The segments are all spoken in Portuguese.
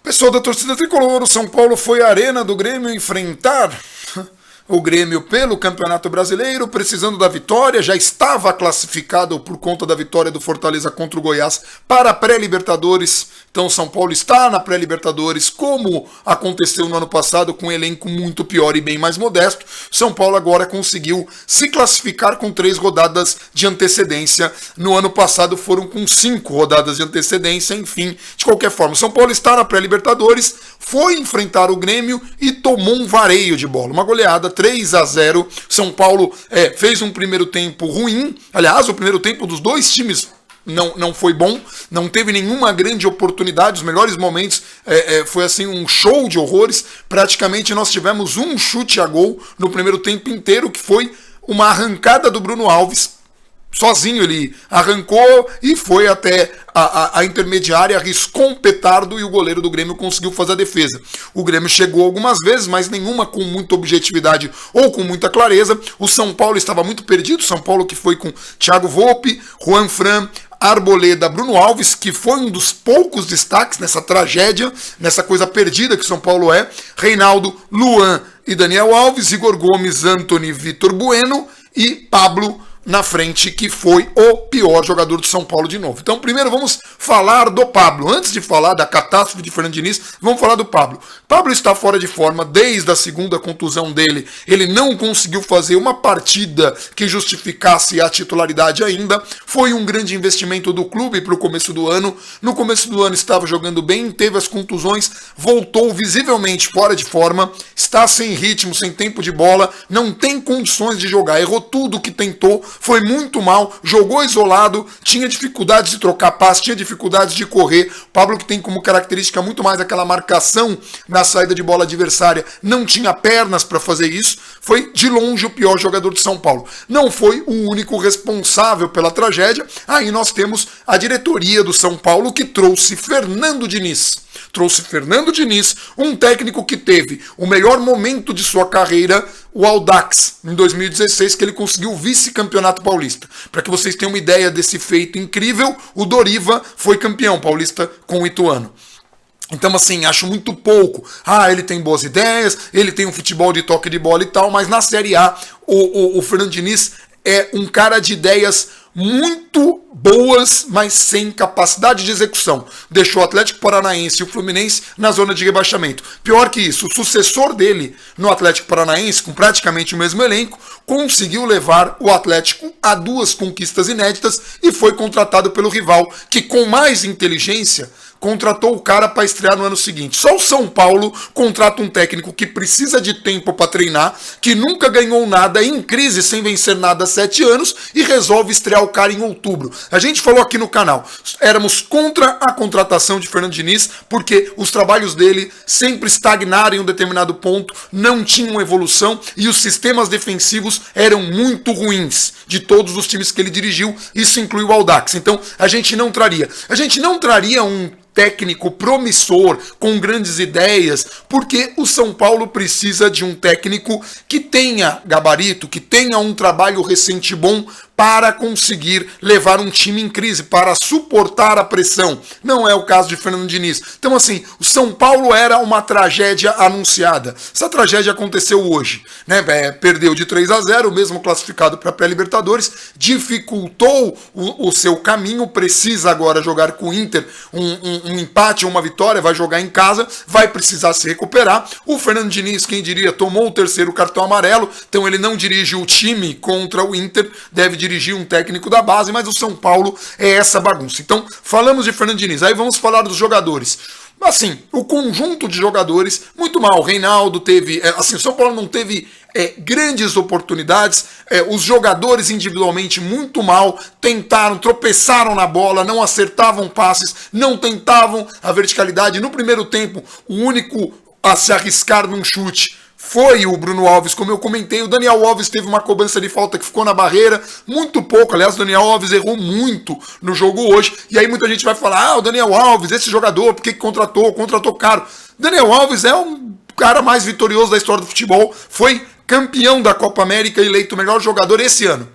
Pessoal da torcida tricolor, o São Paulo foi à arena do Grêmio enfrentar o Grêmio pelo Campeonato Brasileiro, precisando da vitória, já estava classificado por conta da vitória do Fortaleza contra o Goiás para a pré-Libertadores. Então o São Paulo está na pré-Libertadores, como aconteceu no ano passado, com um elenco muito pior e bem mais modesto. São Paulo agora conseguiu se classificar com 3 rodadas de antecedência. No ano passado foram com 5 rodadas de antecedência. Enfim, de qualquer forma, São Paulo está na pré-Libertadores, foi enfrentar o Grêmio e tomou um vareio de bola, uma goleada 3-0. São Paulo fez um primeiro tempo ruim. Aliás, o primeiro tempo dos dois times não foi bom, não teve nenhuma grande oportunidade. Os melhores momentos foi assim um show de horrores. Praticamente nós tivemos um chute a gol no primeiro tempo inteiro, que foi uma arrancada do Bruno Alves. Sozinho ele arrancou e foi até a intermediária, arriscou um petardo e o goleiro do Grêmio conseguiu fazer a defesa. O Grêmio chegou algumas vezes, mas nenhuma com muita objetividade ou com muita clareza. O São Paulo estava muito perdido. São Paulo que foi com Thiago Volpi, Juan Fran, Arboleda, Bruno Alves, que foi um dos poucos destaques nessa tragédia, nessa coisa perdida que São Paulo é. Reinaldo, Luan e Daniel Alves, Igor Gomes, Antony, Vitor Bueno e Pablo na frente, que foi o pior jogador do São Paulo de novo. Então, primeiro vamos falar do Pablo. Antes de falar da catástrofe de Fernando Diniz, vamos falar do Pablo. Pablo está fora de forma desde a segunda contusão dele. Ele não conseguiu fazer uma partida que justificasse a titularidade ainda. Foi um grande investimento do clube para o começo do ano. No começo do ano estava jogando bem, teve as contusões, voltou visivelmente fora de forma, está sem ritmo, sem tempo de bola, não tem condições de jogar, errou tudo que tentou, foi muito mal, jogou isolado, tinha dificuldades de trocar passe, tinha dificuldades de correr. O Pablo, que tem como característica muito mais aquela marcação na saída de bola adversária, não tinha pernas para fazer isso, foi de longe o pior jogador de São Paulo. Não foi o único responsável pela tragédia. Aí nós temos a diretoria do São Paulo, que trouxe Fernando Diniz. Trouxe Fernando Diniz, um técnico que teve o melhor momento de sua carreira, o Audax, em 2016, que ele conseguiu o vice-campeonato paulista. Para que vocês tenham uma ideia desse feito incrível, o Doriva foi campeão paulista com o Ituano. Então, assim, acho muito pouco. Ele tem boas ideias, ele tem um futebol de toque de bola e tal, mas na Série A, o Fernando Diniz é um cara de ideias muito boas, mas sem capacidade de execução. Deixou o Atlético Paranaense e o Fluminense na zona de rebaixamento. Pior que isso, o sucessor dele no Atlético Paranaense, com praticamente o mesmo elenco, conseguiu levar o Atlético a 2 conquistas inéditas e foi contratado pelo rival, que com mais inteligência contratou o cara para estrear no ano seguinte. Só o São Paulo contrata um técnico que precisa de tempo para treinar, que nunca ganhou nada, em crise, sem vencer nada há 7 anos, e resolve estrear o cara em outubro. A gente falou aqui no canal, éramos contra a contratação de Fernando Diniz, porque os trabalhos dele sempre estagnaram em um determinado ponto, não tinham evolução, e os sistemas defensivos eram muito ruins de todos os times que ele dirigiu. Isso inclui o Audax. Então a gente não traria um técnico promissor, com grandes ideias, porque o São Paulo precisa de um técnico que tenha gabarito, que tenha um trabalho recente bom para conseguir levar um time em crise, para suportar a pressão. Não é o caso de Fernando Diniz. Então, assim, o São Paulo era uma tragédia anunciada. Essa tragédia aconteceu hoje, né? Perdeu de 3-0, mesmo classificado para a pré-Libertadores, dificultou o seu caminho, precisa agora jogar com o Inter um empate ou uma vitória, vai jogar em casa, vai precisar se recuperar. O Fernando Diniz, quem diria, tomou o 3º cartão amarelo, então ele não dirige o time contra o Inter, deve dirigir um técnico da base, mas o São Paulo é essa bagunça. Então, falamos de Fernando Diniz, aí vamos falar dos jogadores. Assim, o conjunto de jogadores, muito mal. O Reinaldo teve... assim, o São Paulo não teve grandes oportunidades. Os jogadores individualmente muito mal. Tentaram, tropeçaram na bola, não acertavam passes, não tentavam a verticalidade. No primeiro tempo, o único a se arriscar num chute foi o Bruno Alves, como eu comentei. O Daniel Alves teve uma cobrança de falta que ficou na barreira, muito pouco. Aliás, o Daniel Alves errou muito no jogo hoje. E aí muita gente vai falar, o Daniel Alves, esse jogador, por que contratou caro? Daniel Alves é um cara mais vitorioso da história do futebol, foi campeão da Copa América, eleito o melhor jogador esse ano.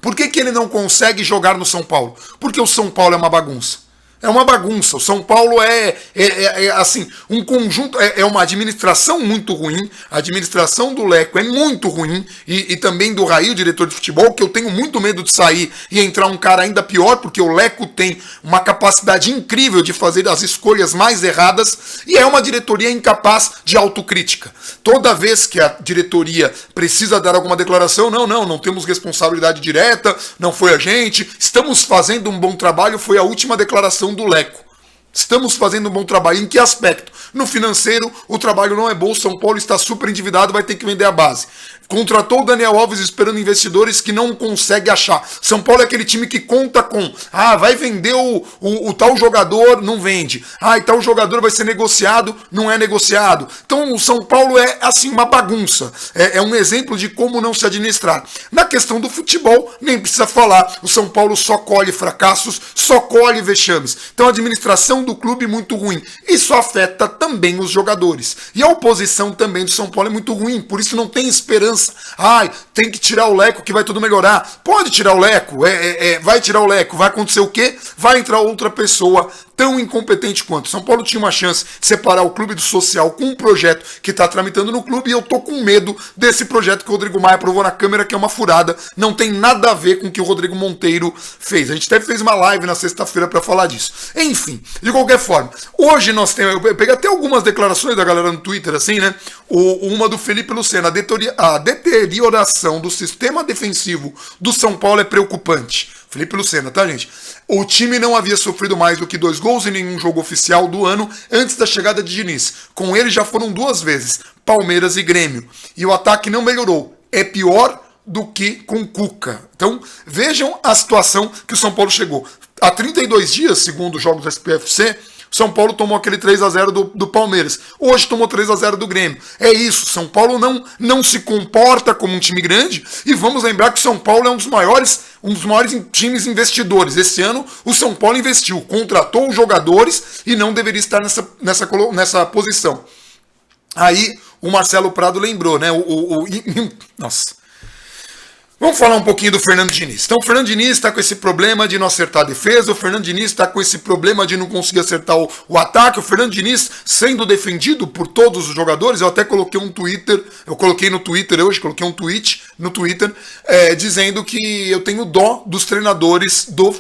Por que ele não consegue jogar no São Paulo? Porque o São Paulo é uma bagunça. É uma bagunça. O São Paulo assim, um conjunto, é uma administração muito ruim. A administração do Leco é muito ruim. E também do Raí, o diretor de futebol, que eu tenho muito medo de sair e entrar um cara ainda pior, porque o Leco tem uma capacidade incrível de fazer as escolhas mais erradas. E é uma diretoria incapaz de autocrítica. Toda vez que a diretoria precisa dar alguma declaração, não temos responsabilidade direta, não foi a gente, estamos fazendo um bom trabalho, foi a última declaração do Leco. Estamos fazendo um bom trabalho. Em que aspecto? No financeiro, o trabalho não é bom, São Paulo está super endividado, vai ter que vender a base. Contratou o Daniel Alves esperando investidores que não consegue achar. São Paulo é aquele time que conta com, vai vender o tal jogador, não vende. E tal jogador vai ser negociado, não é negociado. Então o São Paulo é assim uma bagunça. É um exemplo de como não se administrar. Na questão do futebol, nem precisa falar. O São Paulo só colhe fracassos, só colhe vexames. Então a administração do clube muito ruim. Isso afeta também os jogadores. E a oposição também do São Paulo é muito ruim, por isso não tem esperança. Tem que tirar o Leco que vai tudo melhorar. Pode tirar o Leco, vai tirar o Leco, vai acontecer o quê? Vai entrar outra pessoa tão incompetente quanto. São Paulo tinha uma chance de separar o clube do social com um projeto que está tramitando no clube, e eu tô com medo desse projeto que o Rodrigo Maia aprovou na Câmara, que é uma furada, não tem nada a ver com o que o Rodrigo Monteiro fez. A gente até fez uma live na sexta-feira para falar disso. Enfim, de qualquer forma, hoje nós temos, eu peguei até algumas declarações da galera no Twitter, assim, né? Uma do Felipe Lucena, a deterioração do sistema defensivo do São Paulo é preocupante. Felipe Lucena, tá, gente? O time não havia sofrido mais do que 2 gols em nenhum jogo oficial do ano antes da chegada de Diniz. Com ele já foram 2 vezes, Palmeiras e Grêmio. E o ataque não melhorou. É pior do que com Cuca. Então, vejam a situação que o São Paulo chegou. Há 32 dias, segundo os jogos do SPFC, o São Paulo tomou aquele 3-0 do Palmeiras. Hoje tomou 3-0 do Grêmio. É isso, São Paulo não se comporta como um time grande, e vamos lembrar que o São Paulo é um dos maiores times investidores. Esse ano o São Paulo investiu, contratou os jogadores e não deveria estar nessa posição. Aí o Marcelo Prado lembrou, né? Nossa. Vamos falar um pouquinho do Fernando Diniz. Então o Fernando Diniz está com esse problema de não acertar a defesa, o Fernando Diniz está com esse problema de não conseguir acertar o ataque, o Fernando Diniz sendo defendido por todos os jogadores. Eu até coloquei um Twitter, coloquei um tweet no Twitter, dizendo que eu tenho dó dos treinadores do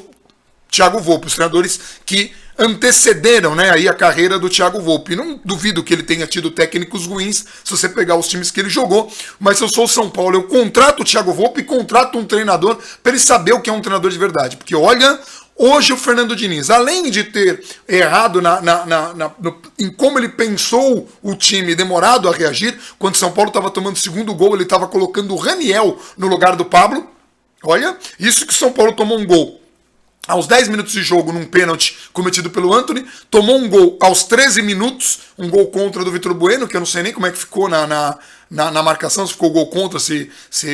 Thiago Volpe, os treinadores que antecederam, né, aí a carreira do Thiago Volpe. Não duvido que ele tenha tido técnicos ruins, se você pegar os times que ele jogou, mas se eu sou o São Paulo, eu contrato o Thiago Volpe e contrato um treinador para ele saber o que é um treinador de verdade. Porque olha, hoje o Fernando Diniz, além de ter errado em como ele pensou o time, demorado a reagir, quando o São Paulo estava tomando o 2º gol, ele estava colocando o Raniel no lugar do Pablo. Olha, isso que o São Paulo tomou um gol aos 10 minutos de jogo, num pênalti cometido pelo Antony, tomou um gol aos 13 minutos, um gol contra do Vitor Bueno, que eu não sei nem como é que ficou na marcação, se ficou gol contra,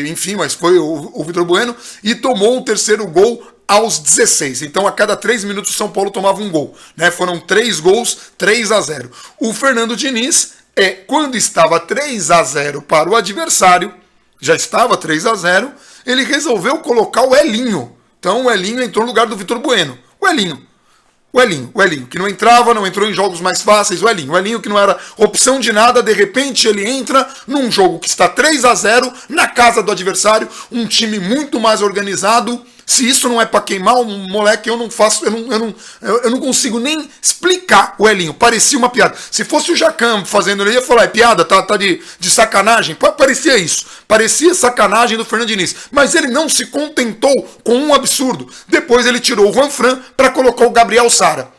enfim, mas foi o Vitor Bueno, e tomou um 3º gol aos 16. Então, a cada 3 minutos, o São Paulo tomava um gol, né? Foram 3 gols, 3-0. O Fernando Diniz, quando estava 3-0 para o adversário, já estava 3-0, ele resolveu colocar o Elinho. Então o Elinho entrou no lugar do Vitor Bueno. O Elinho, que não entrou em jogos mais fáceis. O Elinho que não era opção de nada, de repente ele entra num jogo que está 3-0 na casa do adversário, um time muito mais organizado. Se isso não é pra queimar o moleque, eu não consigo nem explicar o Elinho. Parecia uma piada. Se fosse o Jacam fazendo, ele ia falar, é piada, tá de sacanagem. Parecia isso. Parecia sacanagem do Fernando Diniz. Mas ele não se contentou com um absurdo. Depois ele tirou o Juanfran para colocar o Gabriel Sara.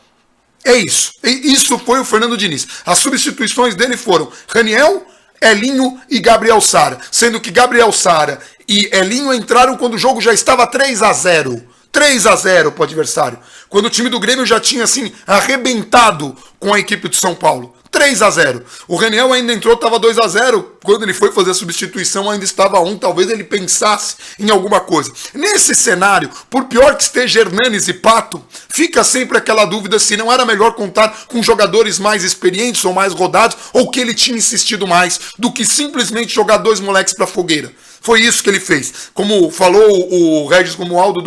É isso. Isso foi o Fernando Diniz. As substituições dele foram Raniel, Elinho e Gabriel Sara. Sendo que Gabriel Sara e Elinho entraram quando o jogo já estava 3-0. 3-0 para o adversário. Quando o time do Grêmio já tinha, assim, arrebentado com a equipe de São Paulo. 3-0. O Raniel ainda entrou, estava 2-0. Quando ele foi fazer a substituição, ainda estava 1. Talvez ele pensasse em alguma coisa. Nesse cenário, por pior que esteja Hernanes e Pato, fica sempre aquela dúvida se não era melhor contar com jogadores mais experientes ou mais rodados, ou que ele tinha insistido mais do que simplesmente jogar 2 moleques para fogueira. Foi isso que ele fez. Como falou o Regis Romualdo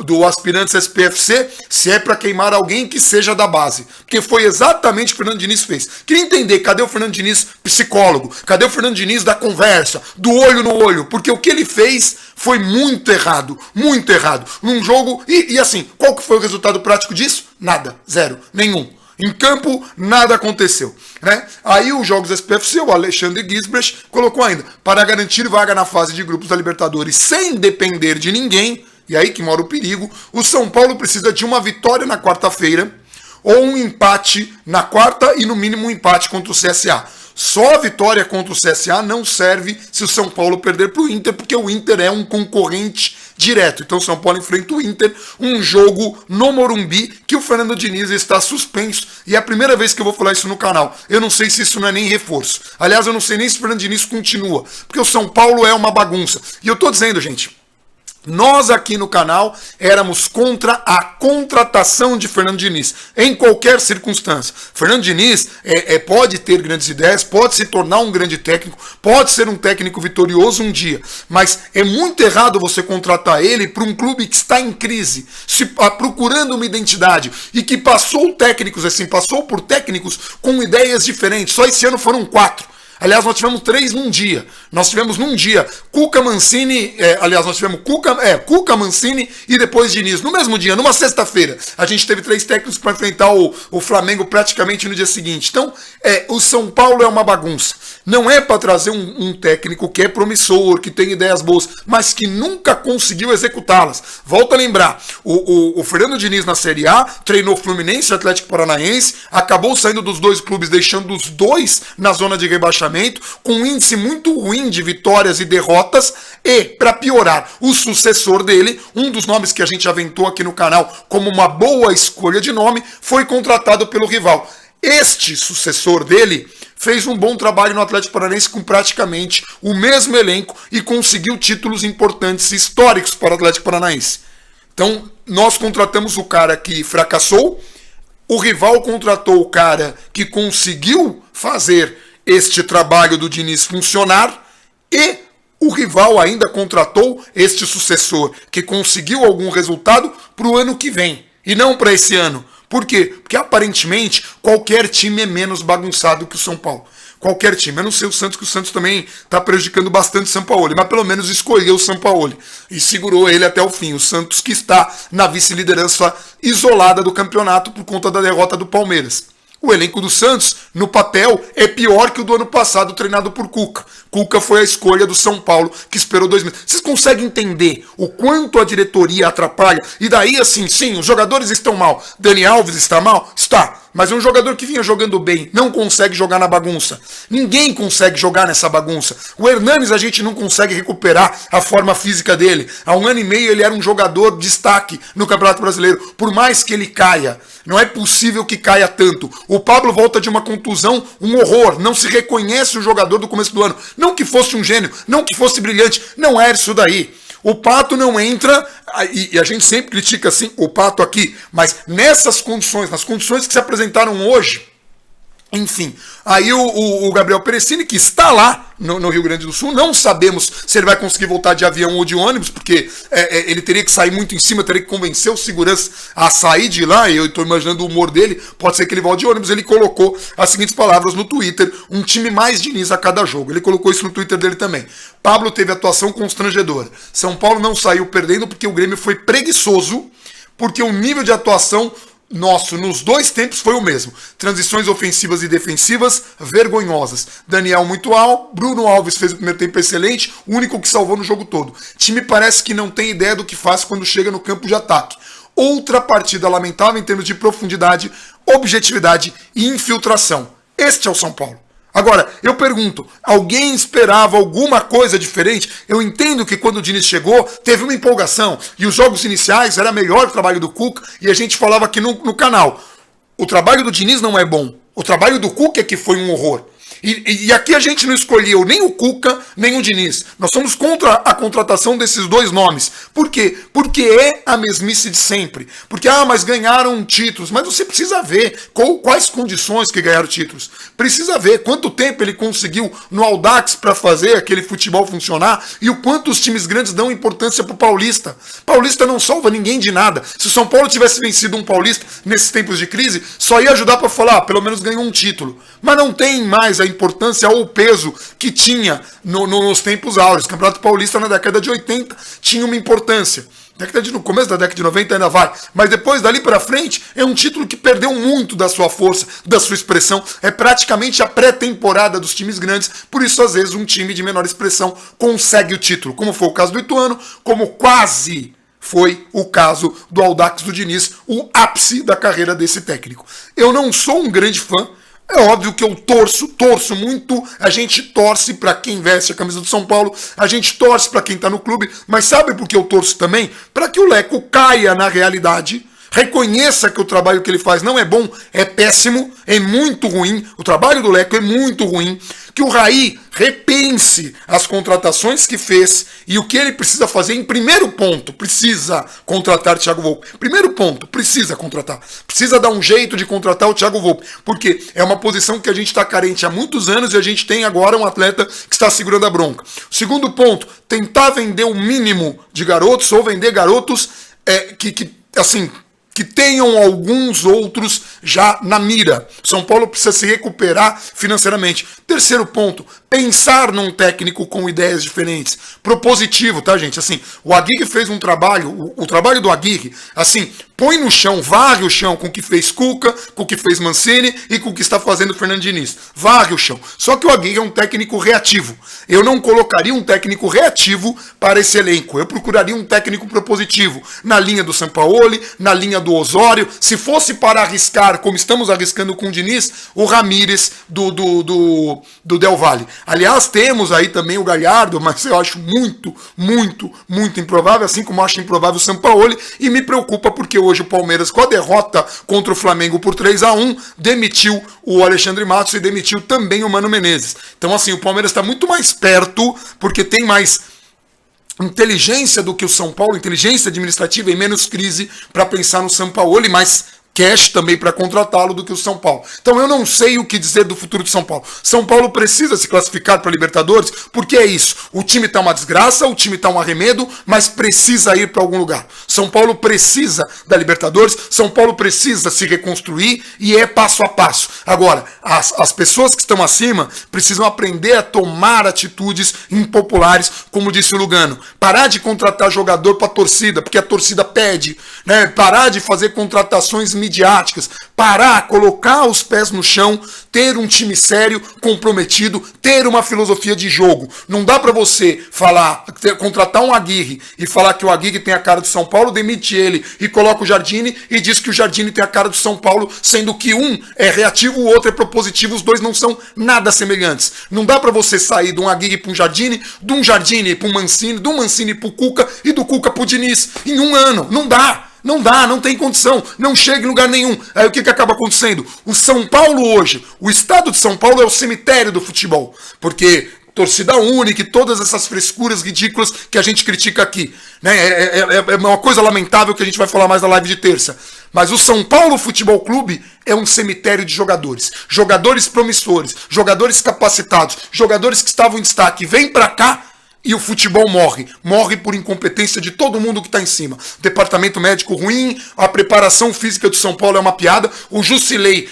do Aspirantes SPFC, se é para queimar alguém que seja da base. Porque foi exatamente o que o Fernando Diniz fez. Queria entender, cadê o Fernando Diniz psicólogo? Cadê o Fernando Diniz da conversa? Do olho no olho? Porque o que ele fez foi muito errado. Muito errado. Num jogo... E assim, qual que foi o resultado prático disso? Nada. Zero. Nenhum. Em campo, nada aconteceu. Né? Aí os jogos SPFC, o Alexandre Gisbrecht colocou ainda, para garantir vaga na fase de grupos da Libertadores sem depender de ninguém, e aí que mora o perigo, o São Paulo precisa de uma vitória na quarta-feira, ou um empate na quarta e no mínimo um empate contra o CSA. Só a vitória contra o CSA não serve se o São Paulo perder para o Inter, porque o Inter é um concorrente direto. Então o São Paulo enfrenta o Inter, um jogo no Morumbi, que o Fernando Diniz está suspenso. E é a primeira vez que eu vou falar isso no canal. Eu não sei se isso não é nem reforço. Aliás, eu não sei nem se o Fernando Diniz continua, porque o São Paulo é uma bagunça. E eu tô dizendo, gente... Nós aqui no canal éramos contra a contratação de Fernando Diniz, em qualquer circunstância. Fernando Diniz pode ter grandes ideias, pode se tornar um grande técnico, pode ser um técnico vitorioso um dia, mas é muito errado você contratar ele para um clube que está em crise, procurando uma identidade e que passou por técnicos com ideias diferentes. Só esse ano foram 4. Aliás, nós tivemos 3 num dia. Nós tivemos num dia Cuca, Mancini, nós tivemos Cuca, Mancini e depois Diniz. No mesmo dia, numa sexta-feira, a gente teve 3 técnicos para enfrentar o Flamengo praticamente no dia seguinte. Então, o São Paulo é uma bagunça. Não é para trazer um técnico que é promissor, que tem ideias boas, mas que nunca conseguiu executá-las. Volto a lembrar, o Fernando Diniz na Série A treinou Fluminense e Atlético Paranaense, acabou saindo dos 2 clubes, deixando os 2 na zona de rebaixamento, com um índice muito ruim de vitórias e derrotas, e, para piorar, o sucessor dele, um dos nomes que a gente aventou aqui no canal como uma boa escolha de nome, foi contratado pelo rival. Este sucessor dele fez um bom trabalho no Atlético Paranaense com praticamente o mesmo elenco e conseguiu títulos importantes, históricos para o Atlético Paranaense. Então, nós contratamos o cara que fracassou, o rival contratou o cara que conseguiu fazer este trabalho do Diniz funcionar, e o rival ainda contratou este sucessor que conseguiu algum resultado para o ano que vem e não para esse ano. Por quê? Porque aparentemente qualquer time é menos bagunçado que o São Paulo. Qualquer time. Eu não sei o Santos, que o Santos também está prejudicando bastante o Sampaoli, mas pelo menos escolheu o Sampaoli e segurou ele até o fim. O Santos que está na vice-liderança isolada do campeonato por conta da derrota do Palmeiras. O elenco do Santos, no papel, é pior que o do ano passado, treinado por Cuca. Cuca foi a escolha do São Paulo, que esperou 2 meses. Vocês conseguem entender o quanto a diretoria atrapalha? E daí, assim, sim, os jogadores estão mal. Dani Alves está mal? Está. Mas um jogador que vinha jogando bem não consegue jogar na bagunça. Ninguém consegue jogar nessa bagunça. O Hernanes, a gente não consegue recuperar a forma física dele. Há 1 ano e meio ele era um jogador de destaque no Campeonato Brasileiro. Por mais que ele caia, não é possível que caia tanto. O Pablo volta de uma contusão, um horror. Não se reconhece o jogador do começo do ano. Não que fosse um gênio, não que fosse brilhante. Não é isso daí. O Pato não entra, e a gente sempre critica assim o Pato aqui, mas nessas condições, nas condições que se apresentaram hoje, enfim, aí o Gabriel Perecini, que está lá no Rio Grande do Sul, não sabemos se ele vai conseguir voltar de avião ou de ônibus, porque ele teria que sair muito em cima, teria que convencer o segurança a sair de lá, e eu estou imaginando o humor dele, pode ser que ele volte de ônibus. Ele colocou as seguintes palavras no Twitter: um time mais Diniz a cada jogo. Ele colocou isso no Twitter dele também. Pablo teve atuação constrangedora. São Paulo não saiu perdendo porque o Grêmio foi preguiçoso, porque o nível de atuação nosso nos 2 tempos foi o mesmo. Transições ofensivas e defensivas vergonhosas. Daniel muito alto, Bruno Alves fez o primeiro tempo excelente, o único que salvou no jogo todo. Time parece que não tem ideia do que faz quando chega no campo de ataque. Outra partida lamentável em termos de profundidade, objetividade e infiltração. Este é o São Paulo. Agora, eu pergunto, alguém esperava alguma coisa diferente? Eu entendo que quando o Diniz chegou, teve uma empolgação, e os jogos iniciais era melhor o trabalho do Cuca, e a gente falava aqui no canal, o trabalho do Diniz não é bom, o trabalho do Cuca é que foi um horror. E aqui a gente não escolheu nem o Cuca, nem o Diniz. Nós somos contra a contratação desses dois nomes. Por quê? Porque é a mesmice de sempre. Porque, mas ganharam títulos. Mas você precisa ver quais condições que ganharam títulos. Precisa ver quanto tempo ele conseguiu no Audax para fazer aquele futebol funcionar e o quanto os times grandes dão importância pro Paulista. Paulista não salva ninguém de nada. Se o São Paulo tivesse vencido um Paulista nesses tempos de crise, só ia ajudar para falar, pelo menos ganhou um título. Mas não tem mais a importância ou o peso que tinha nos tempos áureos. O Campeonato Paulista na década de 80 tinha uma importância. No começo da década de 90 ainda vai. Mas depois, dali para frente, é um título que perdeu muito da sua força, da sua expressão. É praticamente a pré-temporada dos times grandes. Por isso, às vezes, um time de menor expressão consegue o título. Como foi o caso do Ituano, como quase foi o caso do Audax do Diniz, o ápice da carreira desse técnico. Eu não sou um grande fã. É óbvio que eu torço muito, a gente torce para quem veste a camisa do São Paulo, a gente torce para quem tá no clube, mas sabe por que eu torço também? Para que o Leco caia na realidade, reconheça que o trabalho que ele faz não é bom, é péssimo, é muito ruim, o trabalho do Leco é muito ruim, que o Raí repense as contratações que fez e o que ele precisa fazer em primeiro ponto, precisa contratar o Thiago Volpi. Primeiro ponto, precisa contratar. Precisa dar um jeito de contratar o Thiago Volpi, porque é uma posição que a gente está carente há muitos anos e a gente tem agora um atleta que está segurando a bronca. Segundo ponto, tentar vender o mínimo de garotos ou vender garotos que tenham alguns outros já na mira. São Paulo precisa se recuperar financeiramente. Terceiro ponto, pensar num técnico com ideias diferentes. Propositivo, tá, gente? Assim, o Aguirre fez um trabalho, o trabalho do Aguirre, assim, põe no chão, varre o chão com o que fez Cuca, com o que fez Mancini e com o que está fazendo o Fernando Diniz. Varre o chão. Só que o Aguirre é um técnico reativo. Eu não colocaria um técnico reativo para esse elenco. Eu procuraria um técnico propositivo, na linha do Sampaoli, na linha do Osório. Se fosse para arriscar, como estamos arriscando com o Diniz, o Ramírez do Del Valle. Aliás, temos aí também o Galhardo, mas eu acho muito improvável, assim como acho improvável o Sampaoli, e me preocupa porque hoje o Palmeiras, com a derrota contra o Flamengo por 3-1, demitiu o Alexandre Matos e demitiu também o Mano Menezes. Então, assim, o Palmeiras está muito mais perto, porque tem mais inteligência do que o São Paulo, inteligência administrativa e menos crise para pensar no Sampaoli, mas cash também para contratá-lo do que o São Paulo. Então eu não sei o que dizer do futuro de São Paulo. São Paulo precisa se classificar para a Libertadores, porque é isso. O time tá uma desgraça, o time tá um arremedo, mas precisa ir para algum lugar. São Paulo precisa da Libertadores, São Paulo precisa se reconstruir e é passo a passo. Agora, as pessoas que estão acima precisam aprender a tomar atitudes impopulares, como disse o Lugano. Parar de contratar jogador para a torcida, porque a torcida pede, né? Parar de fazer contratações midiáticas, parar, colocar os pés no chão, ter um time sério, comprometido, ter uma filosofia de jogo. Não dá pra você contratar um Aguirre e falar que o Aguirre tem a cara do São Paulo, demite ele e coloca o Jardine e diz que o Jardine tem a cara do São Paulo, sendo que um é reativo, o outro é propositivo, os dois não são nada semelhantes. Não dá pra você sair de um Aguirre para um Jardine, de um Jardine para um Mancini, do Mancini para o Cuca e do Cuca para o Diniz em um ano. Não dá. Não dá, não tem condição, não chega em lugar nenhum. Aí o que acaba acontecendo? O São Paulo hoje, o estado de São Paulo é o cemitério do futebol. Porque torcida única e todas essas frescuras ridículas que a gente critica aqui. Né? É uma coisa lamentável que a gente vai falar mais na live de terça. Mas o São Paulo Futebol Clube é um cemitério de jogadores. Jogadores promissores, jogadores capacitados, jogadores que estavam em destaque. Vem pra cá. E o futebol morre. Morre por incompetência de todo mundo que está em cima. Departamento médico ruim, a preparação física do São Paulo é uma piada. O Jusilei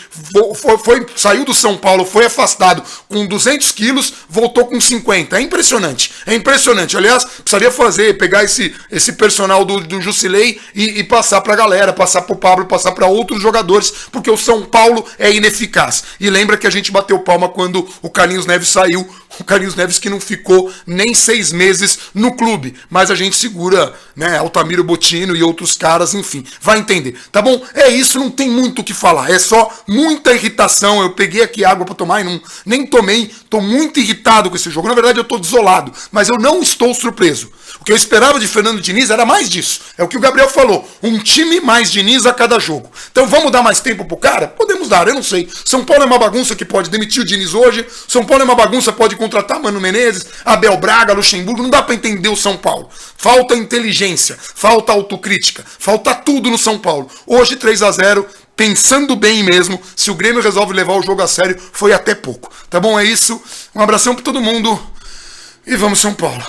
saiu do São Paulo, foi afastado com 200 quilos, voltou com 50. É impressionante. É impressionante. Aliás, precisaria pegar esse personal do Jusilei e passar para a galera, passar para o Pablo, passar para outros jogadores, porque o São Paulo é ineficaz. E lembra que a gente bateu palma quando o Carlinhos Neves saiu. O Carlinhos Neves que não ficou nem 6 6 meses no clube. Mas a gente segura, né, Altamiro Bottino e outros caras, enfim. Vai entender, tá bom? É isso, não tem muito o que falar. É só muita irritação. Eu peguei aqui água pra tomar e nem tomei. Tô muito irritado com esse jogo. Na verdade, eu tô desolado. Mas eu não estou surpreso. O que eu esperava de Fernando Diniz era mais disso. É o que o Gabriel falou. Um time mais Diniz a cada jogo. Então vamos dar mais tempo pro cara? Podemos dar, eu não sei. São Paulo é uma bagunça que pode demitir o Diniz hoje. São Paulo é uma bagunça, pode contratar Mano Menezes, Abel Braga, Luxemburgo. Não dá pra entender o São Paulo. Falta inteligência, falta autocrítica, falta tudo no São Paulo. Hoje 3-0, pensando bem mesmo, se o Grêmio resolve levar o jogo a sério, foi até pouco. Tá bom? É isso. Um abração pra todo mundo e vamos São Paulo.